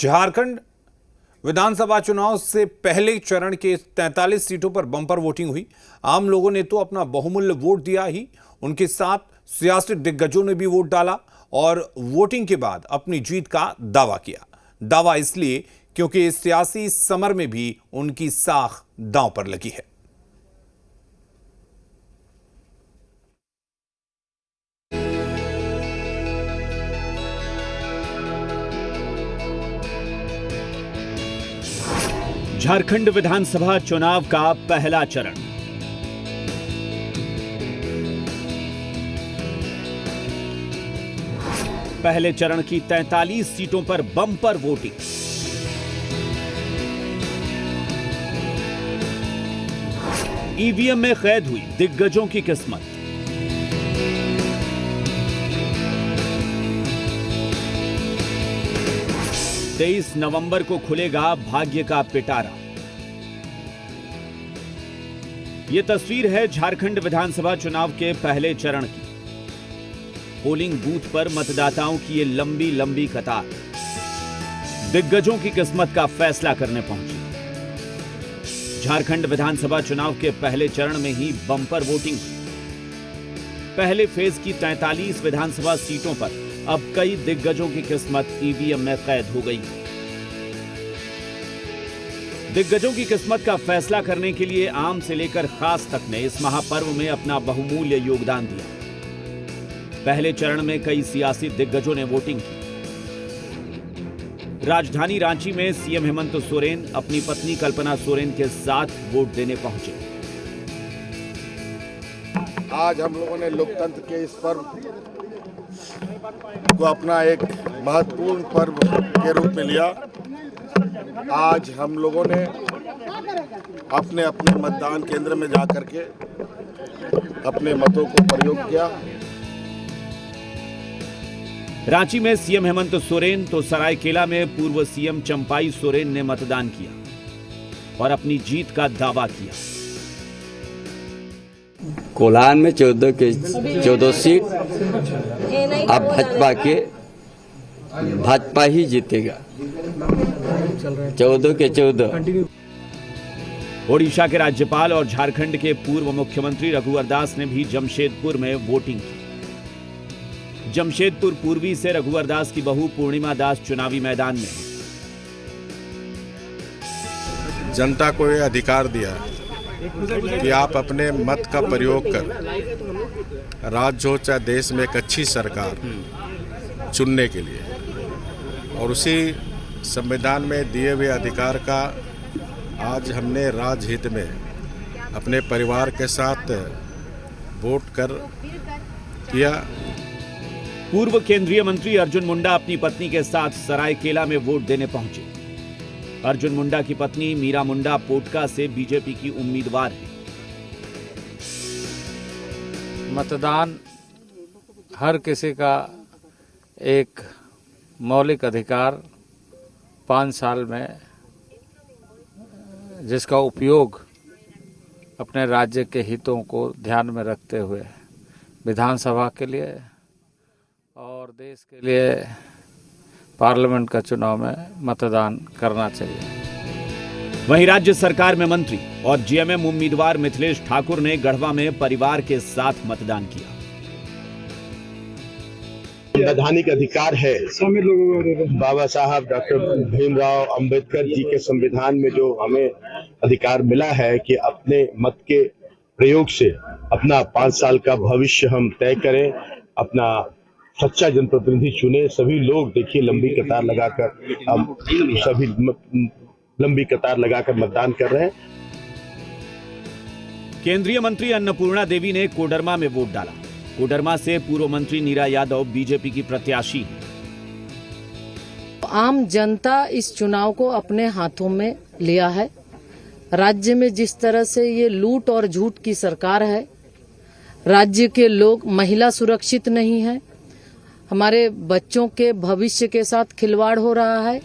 झारखंड विधानसभा चुनाव से पहले चरण के 43 सीटों पर बम्पर वोटिंग हुई। आम लोगों ने तो अपना बहुमूल्य वोट दिया ही, उनके साथ सियासी दिग्गजों ने भी वोट डाला और वोटिंग के बाद अपनी जीत का दावा किया। दावा इसलिए क्योंकि इस सियासी समर में भी उनकी साख दांव पर लगी है। झारखंड विधानसभा चुनाव का पहला चरण। पहले चरण की 43 सीटों पर बम्पर वोटिंग। ईवीएम में कैद हुई दिग्गजों की किस्मत। तेईस नवंबर को खुलेगा भाग्य का पिटारा। यह तस्वीर है झारखंड विधानसभा चुनाव के पहले चरण की। पोलिंग बूथ पर मतदाताओं की ये लंबी लंबी कतार दिग्गजों की किस्मत का फैसला करने पहुंची। झारखंड विधानसभा चुनाव के पहले चरण में ही बम्पर वोटिंग हुई। पहले फेज की 43 विधानसभा सीटों पर अब कई दिग्गजों की किस्मत ईवीएम में कैद हो गई। दिग्गजों की किस्मत का फैसला करने के लिए आम से लेकर खास तक ने इस महापर्व में अपना बहुमूल्य योगदान दिया। पहले चरण में कई सियासी दिग्गजों ने वोटिंग की। राजधानी रांची में सीएम हेमंत सोरेन अपनी पत्नी कल्पना सोरेन के साथ वोट देने पहुंचे। आज हम लोगों ने लोकतंत्र के इस पर्व को अपना एक महत्वपूर्ण पर्व के रूप में लिया। आज हम लोगों ने अपने अपने मतदान केंद्र में जाकर के अपने मतों को प्रयोग किया। रांची में सीएम हेमंत सोरेन तो सरायकेला में पूर्व सीएम चंपाई सोरेन ने मतदान किया और अपनी जीत का दावा किया। कोल्हान में 14 सीट अब भाजपा ही जीतेगा। 14 के 14। ओडिशा के राज्यपाल और झारखंड के पूर्व मुख्यमंत्री रघुवर दास ने भी जमशेदपुर में वोटिंग की। जमशेदपुर पूर्वी से रघुवर दास की बहू पूर्णिमा दास चुनावी मैदान में। जनता को यह अधिकार दिया कि आप अपने मत का प्रयोग कर राज्य हो चाहे देश में एक अच्छी सरकार चुनने के लिए, और उसी संविधान में दिए हुए अधिकार का आज हमने राजहित में अपने परिवार के साथ वोट कर किया। पूर्व केंद्रीय मंत्री अर्जुन मुंडा अपनी पत्नी के साथ सरायकेला में वोट देने पहुंचे। अर्जुन मुंडा की पत्नी मीरा मुंडा पोटका से बीजेपी की उम्मीदवार है। मतदान हर किसी का एक मौलिक अधिकार 5 साल में जिसका उपयोग अपने राज्य के हितों को ध्यान में रखते हुए विधानसभा के लिए और देश के लिए पार्लियामेंट का चुनाव में मतदान करना चाहिए। वहीं राज्य सरकार में मंत्री और जीएमएम उम्मीदवार मिथिलेश ठाकुर ने गढ़वा में परिवार के साथ मतदान किया। संवैधानिक अधिकार है। बाबा साहब डॉक्टर भीमराव अंबेडकर जी के संविधान में जो हमें अधिकार मिला है कि अपने मत के प्रयोग से अपना 5 साल का भविष्य हम तय करें, अपना सच्चा जनप्रतिनिधि चुने। सभी लोग देखिए लंबी कतार लगाकर मतदान कर रहे हैं। केंद्रीय मंत्री अन्नपूर्णा देवी ने कोडरमा में वोट डाला। कोडरमा से पूर्व मंत्री नीरा यादव बीजेपी की प्रत्याशी हैं। आम जनता इस चुनाव को अपने हाथों में लिया है। राज्य में जिस तरह से ये लूट और झूठ की सरकार है, राज्य के लोग, महिला सुरक्षित नहीं है, हमारे बच्चों के भविष्य के साथ खिलवाड़ हो रहा है।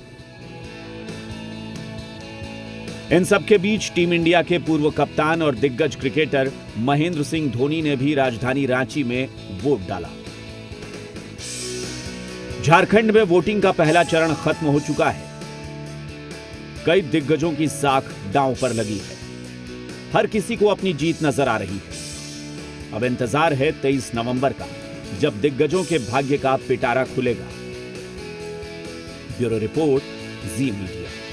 इन सबके बीच टीम इंडिया के पूर्व कप्तान और दिग्गज क्रिकेटर महेंद्र सिंह धोनी ने भी राजधानी रांची में वोट डाला। झारखंड में वोटिंग का पहला चरण खत्म हो चुका है। कई दिग्गजों की साख दांव पर लगी है। हर किसी को अपनी जीत नजर आ रही है। अब इंतजार है 23 नवंबर का, जब दिग्गजों के भाग्य का पिटारा खुलेगा। ब्यूरो रिपोर्ट, जी मीडिया।